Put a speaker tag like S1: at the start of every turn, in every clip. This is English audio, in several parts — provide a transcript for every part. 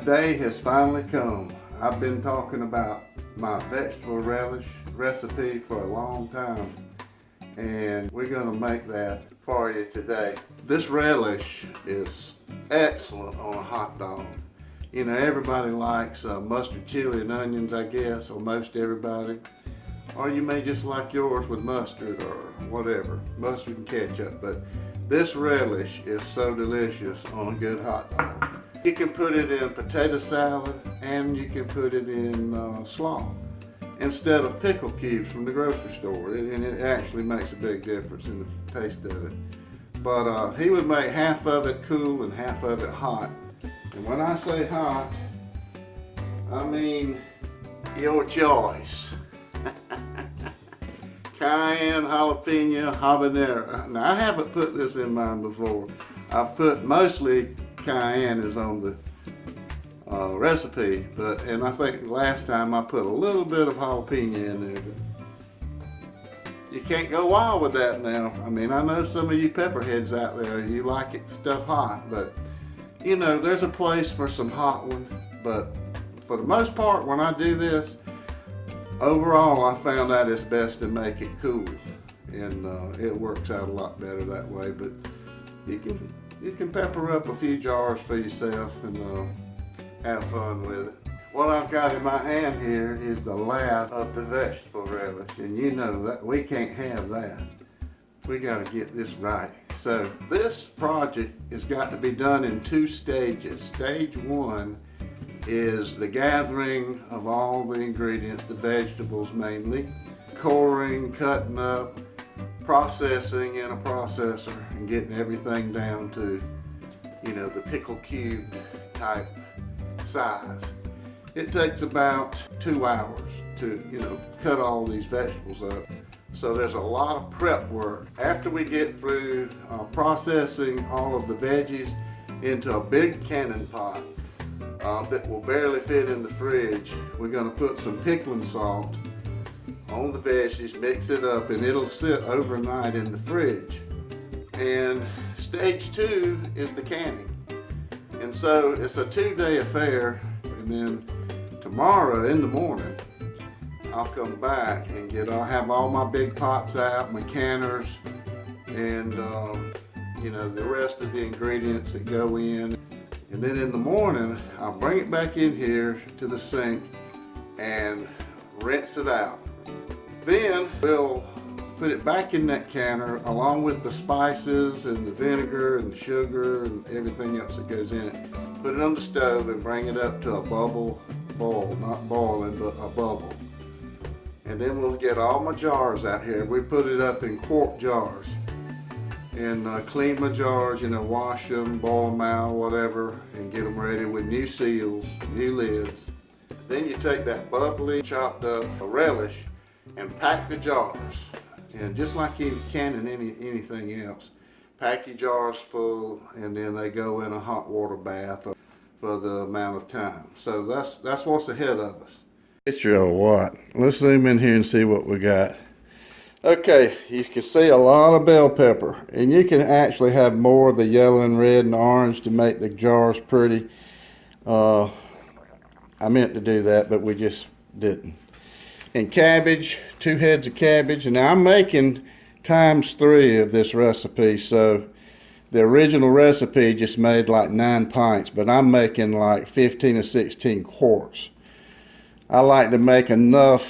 S1: day has finally come. I've been talking about my vegetable relish recipe for a long time, and we're going to make that for you today. This relish is excellent on a hot dog. You know, everybody likes mustard, chili, and onions, I guess, or most everybody. Or you may just like yours with mustard or whatever, mustard and ketchup. But this relish is so delicious on a good hot dog. You can put it in potato salad and you can put it in slaw instead of pickle cubes from the grocery store. And it actually makes a big difference in the taste of it. But he would make half of it cool and half of it hot. And when I say hot, I mean your choice. Cayenne, jalapeno, habanero. Now I haven't put this in mine before. I've put mostly cayenne is on the recipe, and I think last time I put a little bit of jalapeno in there. You can't go wild with that now. I mean, I know some of you pepperheads out there, you like it stuff hot, but you know, there's a place for some hot ones. But for the most part, when I do this, overall, I found out it's best to make it cool, and it works out a lot better that way. But you can pepper up a few jars for yourself and have fun with it. What I've got in my hand here is the last of the vegetable relish, and you know that we can't have that. We got to get this right. So this project has got to be done in 2 stages. Stage 1 is the gathering of all the ingredients, the vegetables mainly, coring, cutting up, processing in a processor, and getting everything down to, you know, the pickle cube type size. It takes about 2 hours to, you know, cut all these vegetables up. So there's a lot of prep work. After we get through processing all of the veggies into a big cannon pot, that will barely fit in the fridge, we're going to put some pickling salt on the veggies, mix it up, and it'll sit overnight in the fridge. And stage 2 is the canning. And so it's a 2-day affair, and then tomorrow in the morning I'll come back and I'll have all my big pots out, my canners, and you know, the rest of the ingredients that go in. And then in the morning, I'll bring it back in here to the sink and rinse it out. Then we'll put it back in that canner along with the spices and the vinegar and the sugar and everything else that goes in it. Put it on the stove and bring it up to a boil, not boiling, but a bubble. And then we'll get all my jars out here. We put it up in quart jars. And clean my jars, you know, wash them, boil them out, whatever, and get them ready with new seals, new lids. Then you take that bubbly, chopped up relish and pack the jars. And just like you can in anything else, pack your jars full, and then they go in a hot water bath for the amount of time. So that's what's ahead of us. Picture of what? Let's zoom in here and see what we got. Okay, you can see a lot of bell pepper, and you can actually have more of the yellow and red and orange to make the jars pretty. I meant to do that, but we just didn't. And cabbage, 2 heads of cabbage. And now I'm making ×3 of this recipe, so the original recipe just made like 9 pints, but I'm making like 15 or 16 quarts. I like to make enough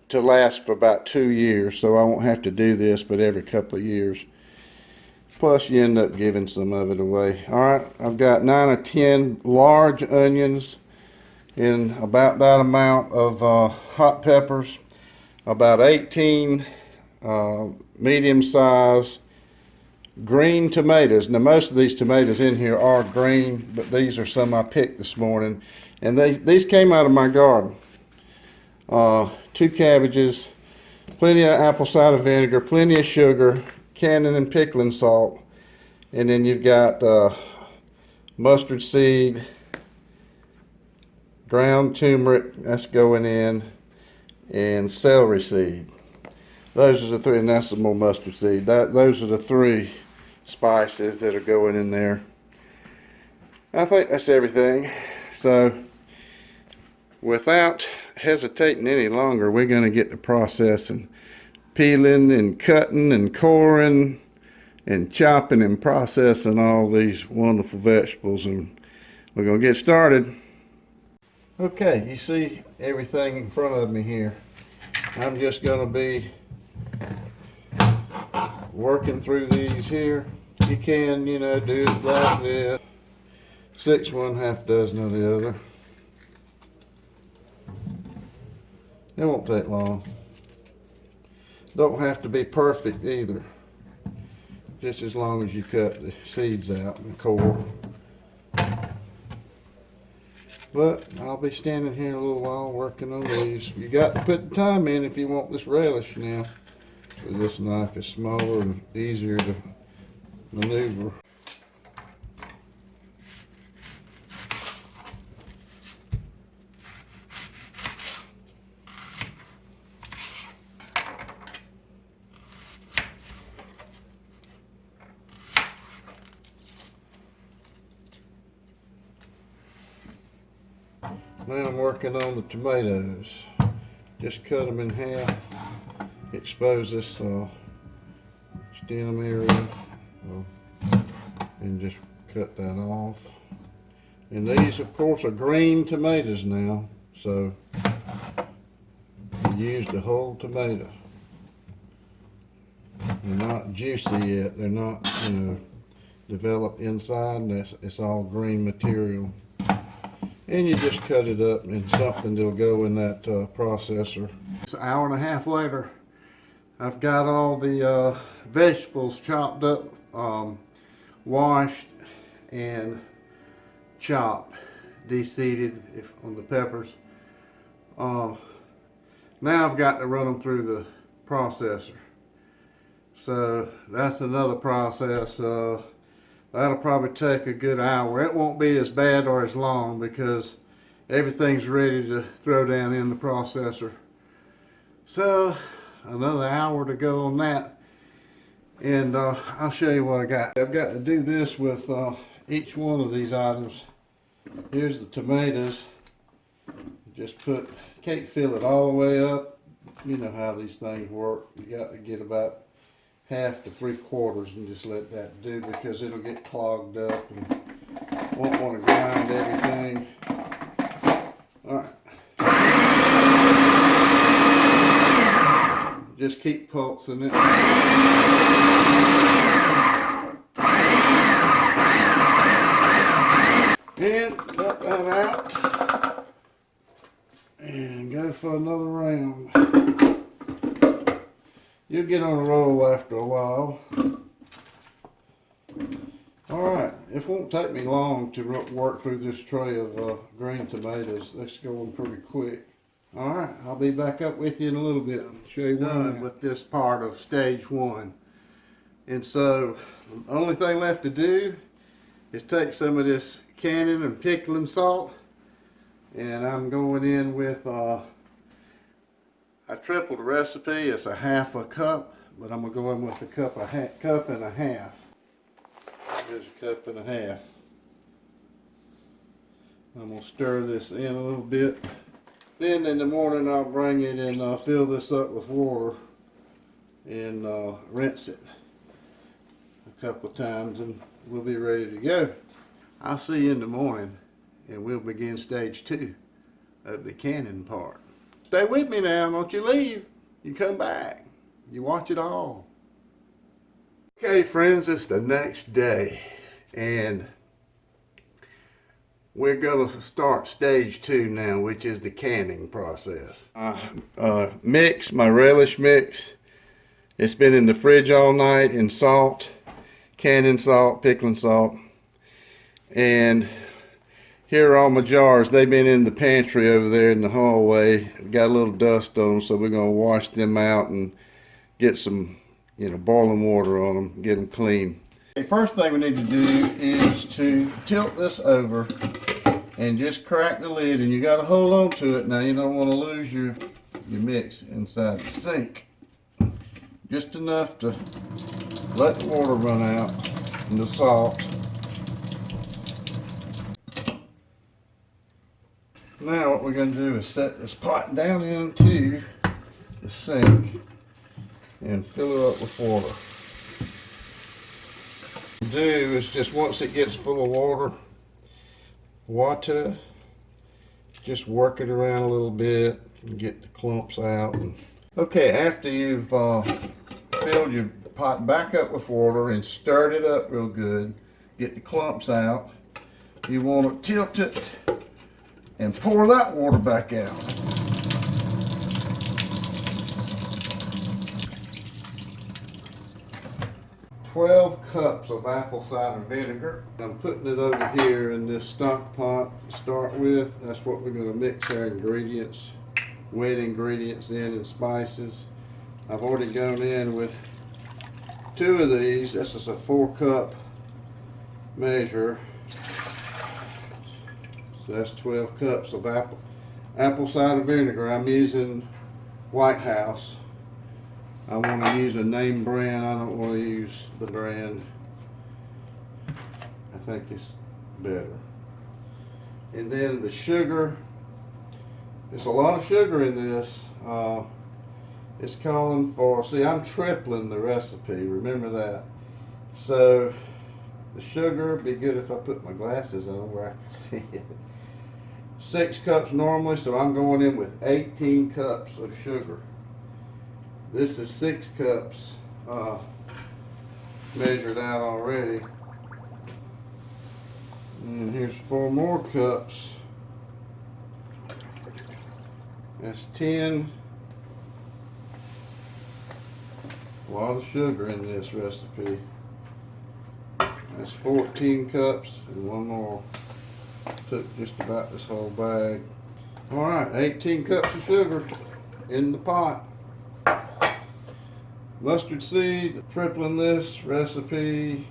S1: to last for about 2 years, so I won't have to do this but every couple of years. Plus you end up giving some of it away. Alright, I've got 9 or 10 large onions in about that amount of hot peppers, about 18 medium size green tomatoes. Now most of these tomatoes in here are green, but these are some I picked this morning, and these came out of my garden. 2 cabbages, plenty of apple cider vinegar, plenty of sugar, canning and pickling salt, and then you've got mustard seed, ground turmeric, that's going in, and celery seed. Those are the 3, and that's some more mustard seed. Those are the 3 spices that are going in there. I think that's everything. So without hesitating any longer, we're going to get to processing, peeling and cutting and coring and chopping and processing all these wonderful vegetables, and we're going to get started. Okay, you see everything in front of me here. I'm just going to be working through these here. You can, you know, do it like this. 6 one, half dozen of the other. It won't take long. Don't have to be perfect either. Just as long as you cut the seeds out and the core. But I'll be standing here a little while working on these. You got to put the time in if you want this relish now. So this knife is smaller and easier to maneuver. Now I'm working on the tomatoes. Just cut them in half, expose this stem area, and just cut that off. And these, of course, are green tomatoes now, so use the whole tomato. They're not juicy yet. They're not, you know, developed inside. It's all green material. And you just cut it up in something that'll go in that processor. It's an hour and a half later. I've got all the vegetables chopped up, washed and chopped, deseeded on the peppers. Now I've got to run them through the processor. So that's another process. That'll probably take a good hour. It won't be as bad or as long because everything's ready to throw down in the processor. So another hour to go on that. And I'll show you what I got. I've got to do this with each one of these items. Here's the tomatoes. Just can't fill it all the way up. You know how these things work. You got to get about half to 3/4 and just let that do, because it'll get clogged up and won't want to grind everything. Alright. Just keep pulsing it. And cut that out. And go for another round. You'll get on a roll after a while. Alright, it won't take me long to work through this tray of green tomatoes. That's going pretty quick. Alright, I'll be back up with you in a little bit. Show you done with this part of stage 1. And so, the only thing left to do is take some of this Cayenne and pickling salt. And I'm going in with I tripled the recipe. It's a half a cup, but I'm gonna go in with a cup and a half. There's a cup and a half. I'm gonna stir this in a little bit. Then in the morning I'll bring it and fill this up with water and rinse it a couple of times, and we'll be ready to go. I'll see you in the morning, and we'll begin stage 2 of the canning part. Stay with me now, don't you leave. You come back. You watch it all. Okay friends, it's the next day and we're going to start stage 2 now, which is the canning process. Mix, my relish mix. It's been in the fridge all night in salt, canning salt, pickling salt. And here are all my jars. They've been in the pantry over there in the hallway. Got a little dust on them, so we're going to wash them out and get some, you know, boiling water on them, get them clean. The first thing we need to do is to tilt this over and just crack the lid, and you got to hold on to it. Now you don't want to lose your mix inside the sink. Just enough to let the water run out and the salt. Now what we're going to do is set this pot down into the sink and fill it up with water. What we do is just once it gets full of water, just work it around a little bit and get the clumps out. Okay, after you've filled your pot back up with water and stirred it up real good, get the clumps out, you want to tilt it and pour that water back out. "12 cups of apple cider vinegar. I'm putting it over here in this stock pot to start with. That's what we're going to mix our ingredients, wet ingredients in, and spices. I've already gone in with 2 of these. This is a 4-cup measure. So that's 12 cups of apple cider vinegar. I'm using White House. I want to use a name brand. I don't want to use the brand. I think it's better. And then the sugar. There's a lot of sugar in this. It's calling for, see, I'm tripling the recipe. Remember that. So the sugar, be good if I put my glasses on where I can see it. 6 cups normally, so I'm going in with 18 cups of sugar. This is 6 cups measured out already. And here's 4 more cups. That's 10. A lot of sugar in this recipe. That's 14 cups and 1 more. Took just about this whole bag. Alright, 18 cups of sugar in the pot. Mustard seed, tripling this recipe,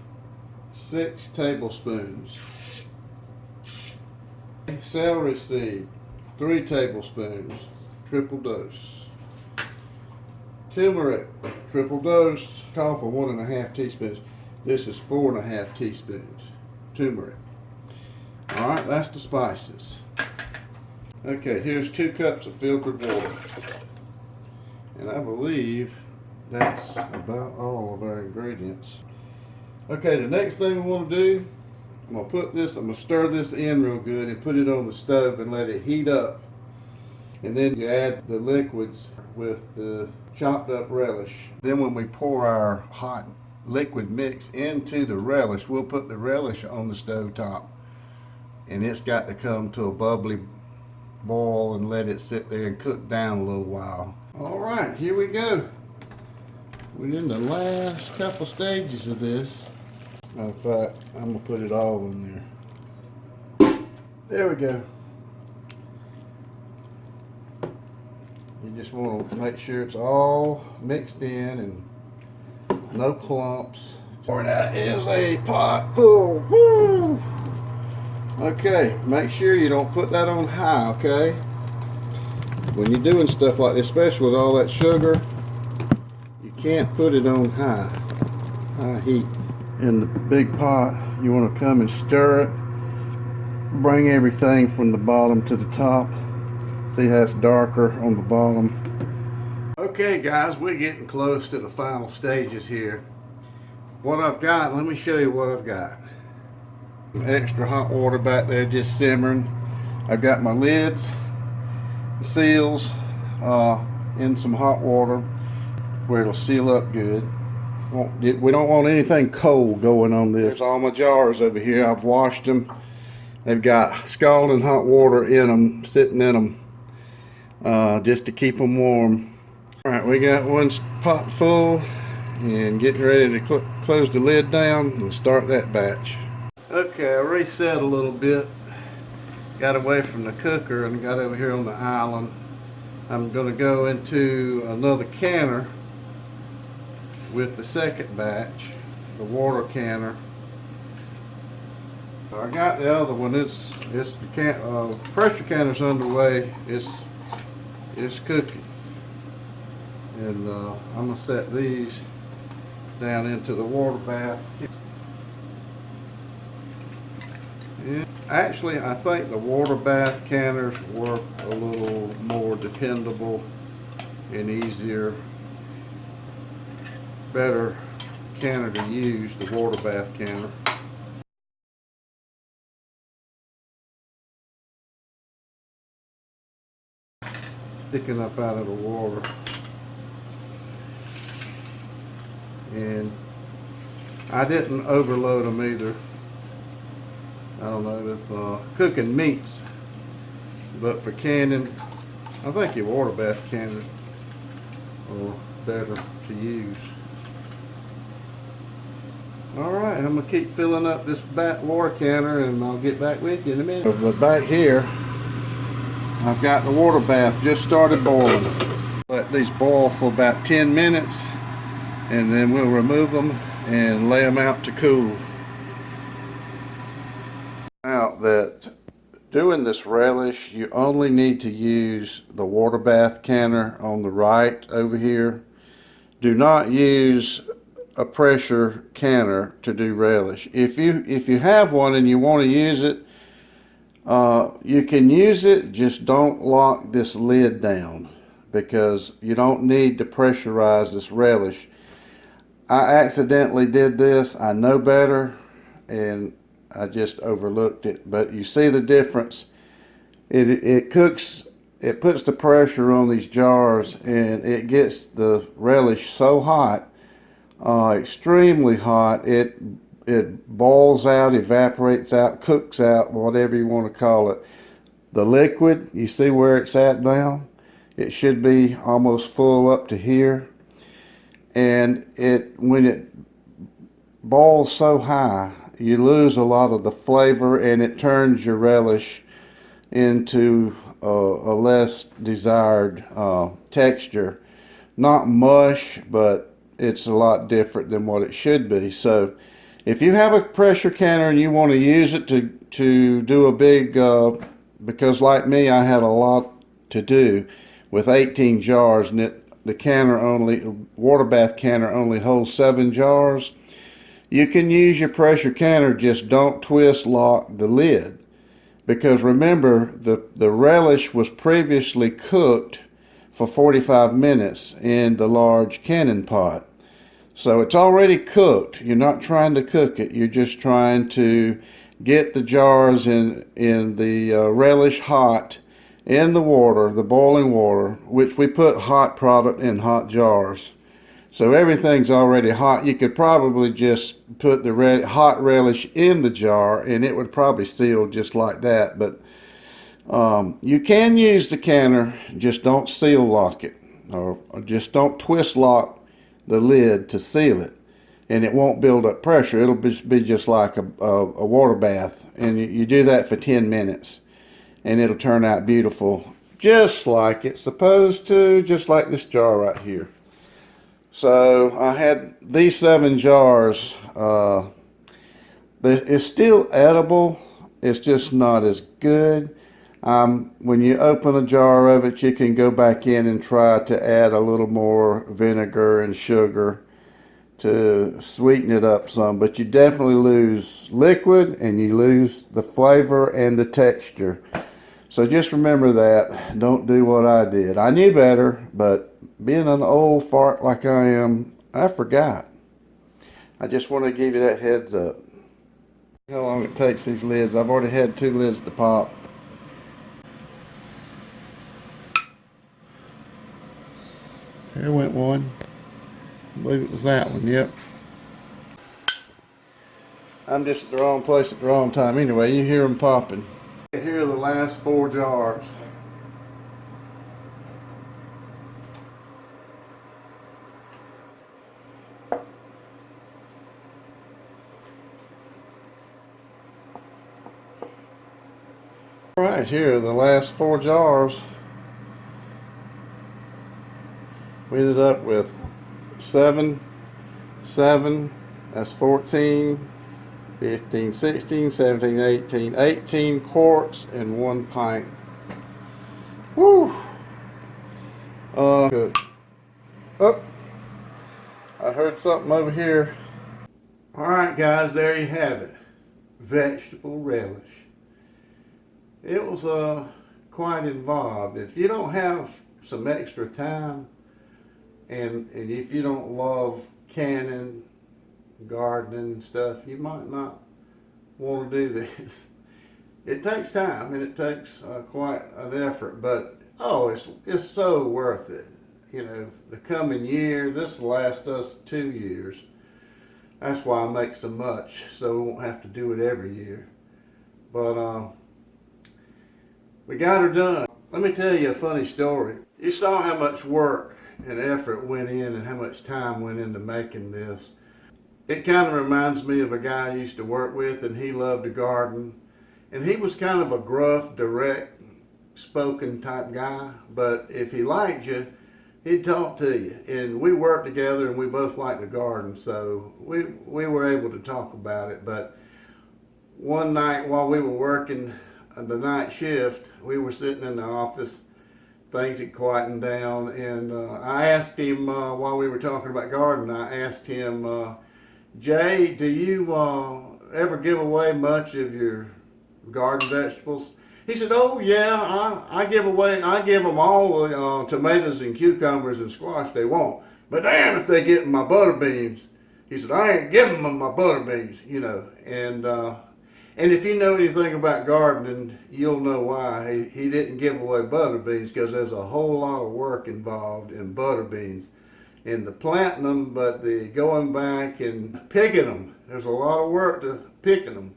S1: 6 tablespoons. Celery seed, 3 tablespoons, triple dose. Turmeric, triple dose, call for 1.5 teaspoons. This is 4.5 teaspoons. Turmeric. Alright, that's the spices. Okay, here's 2 cups of filtered water. And I believe that's about all of our ingredients. Okay, the next thing we want to do, I'm going to stir this in real good and put it on the stove and let it heat up. And then you add the liquids with the chopped up relish. Then when we pour our hot liquid mix into the relish, we'll put the relish on the stove top. And it's got to come to a bubbly boil and let it sit there and cook down a little while. Alright, here we go. We're in the last couple stages of this. In fact, I'm going to put it all in there. There we go. You just want to make sure it's all mixed in and no clumps. Or that is a pot full. Woo! Okay, make sure you don't put that on high, okay? When you're doing stuff like this, especially with all that sugar, you can't put it on high heat. In the big pot, you want to come and stir it. Bring everything from the bottom to the top. See how it's darker on the bottom. Okay guys, we're getting close to the final stages here. What I've got, let me show you what I've got. Some extra hot water back there just simmering. I've got my lids, seals in some hot water where it'll seal up good. We don't want anything cold going on this. There's all my jars over here. I've washed them. They've got scalding hot water in them, sitting in them, just to keep them warm. Alright, we got one pot full and getting ready to close the lid down and start that batch. Okay, I reset a little bit. Got away from the cooker and got over here on the island. I'm going to go into another canner with the second batch, the water canner. I got the other one. It's the pressure canner's underway. It's cooking, and I'm gonna set these down into the water bath. And Actually, I think the water bath canners work a little more dependable and easier, better canner to use, the water bath canner. Sticking up out of the water. And I didn't overload them either. I don't know, with cooking meats, but for canning, I think your water bath canners are better to use. Alright, I'm going to keep filling up this water canner and I'll get back with you in a minute. But back here, I've got the water bath just started boiling. Let these boil for about 10 minutes and then we'll remove them and lay them out to cool. Now that doing this relish, you only need to use the water bath canner on the right over here. Do not use a pressure canner to do relish. If you have one and you want to use it, you can use it, just don't lock this lid down because you don't need to pressurize this relish. I accidentally did this. I know better and I just overlooked it, but you see the difference. It cooks, it puts the pressure on these jars and it gets the relish so hot, extremely hot. It boils out, evaporates out, cooks out, whatever you want to call it. The liquid, you see where it's at now? It should be almost full up to here. And when it boils so high, you lose a lot of the flavor and it turns your relish into a less desired texture. Not mush, but it's a lot different than what it should be. So if you have a pressure canner and you want to use it to do a big, because like me, I had a lot to do with 18 jars and the canner only, water bath canner only holds 7 jars. You can use your pressure canner, just don't twist lock the lid. Because remember, the relish was previously cooked for 45 minutes in the large canning pot. So it's already cooked. You're not trying to cook it. You're just trying to get the jars in the relish hot in the water, the boiling water, which we put hot product in hot jars. So everything's already hot. You could probably just put the hot relish in the jar and it would probably seal just like that. But you can use the canner, just don't seal lock it, or just don't twist lock the lid to seal it. And it won't build up pressure. It'll be just like a water bath. And you do that for 10 minutes and it'll turn out beautiful, just like it's supposed to, just like this jar right here. So I had these 7 jars. It's still edible. It's just not as good. When you open a jar of it, you can go back in and try to add a little more vinegar and sugar to sweeten it up some. But you definitely lose liquid and you lose the flavor and the texture. So just remember that. Don't do what I did. I knew better, but being an old fart like I am, I forgot. I just want to give you that heads up. How long it takes these lids. I've already had 2 lids to pop. There went one. I believe it was that one, yep. I'm just at the wrong place at the wrong time. Anyway, you hear them popping. Here are the last 4 jars. Alright, here are the last 4 jars. We ended up with 7, that's 14, 15, 16, 17, 18 quarts and 1 pint. Woo! Good. Oh, I heard something over here. Alright guys, there you have it. Vegetable relish. it was quite involved. If you don't have some extra time, and if you don't love canning, gardening and stuff, you might not want to do this. It takes time and it takes quite an effort, but oh, it's so worth it. You know, the coming year, this will last us 2 years. That's why I make so much, so we won't have to do it every year. But we got her done. Let me tell you a funny story. You saw how much work and effort went in and how much time went into making this. It kind of reminds me of a guy I used to work with, and he loved to garden. And he was kind of a gruff, direct, spoken type guy, but if he liked you, he'd talk to you. And we worked together and we both liked to garden, so we were able to talk about it. But one night while we were working the night shift, we were sitting in the office, things had quietened down, and I asked him while we were talking about gardening, I asked him, Jay, do you ever give away much of your garden vegetables? He said, oh yeah, I give them all the tomatoes and cucumbers and squash they want. But damn if they get my butter beans. He said, I ain't giving them my butter beans, you know. And if you know anything about gardening, you'll know why he didn't give away butter beans, because there's a whole lot of work involved in butter beans. In the planting them, but the going back and picking them. There's a lot of work to picking them.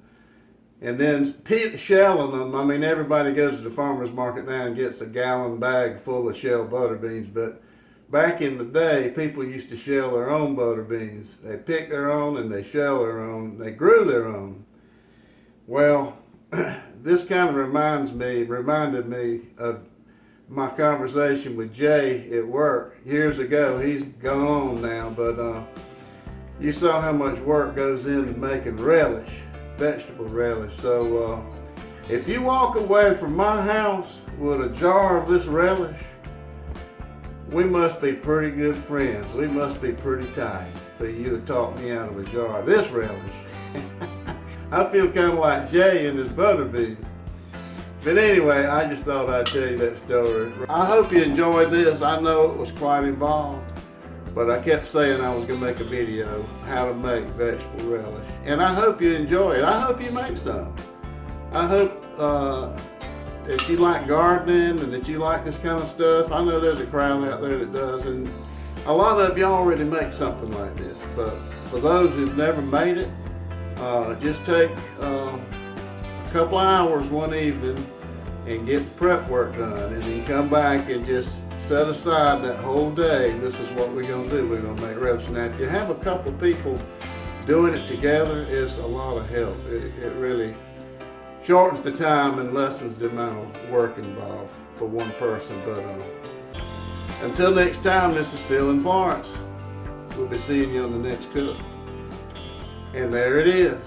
S1: And then shelling them. I mean, everybody goes to the farmer's market now and gets a gallon bag full of shelled butter beans, but back in the day, people used to shell their own butter beans. They pick their own and they shell their own. They grew their own. Well, this kind of reminded me of my conversation with Jay at work years ago. He's gone now, but you saw how much work goes into making relish, vegetable relish. So if you walk away from my house with a jar of this relish, we must be pretty good friends. We must be pretty tight for you to talk me out of a jar of this relish. I feel kind of like Jay and his butter beans. But anyway, I just thought I'd tell you that story. I hope you enjoyed this. I know it was quite involved, but I kept saying I was going to make a video how to make vegetable relish. And I hope you enjoy it. I hope you make some. I hope that you like gardening and that you like this kind of stuff. I know there's a crowd out there that does, and a lot of you already make something like this. But for those who've never made it, just take a couple of hours one evening and get the prep work done, and then come back and just set aside that whole day. This is what we're going to do. We're going to make relish. Now, if you have a couple of people doing it together, it's a lot of help. It really shortens the time and lessens the amount of work involved for one person. But until next time, this is Phil in Florence. We'll be seeing you on the next cook. And there it is.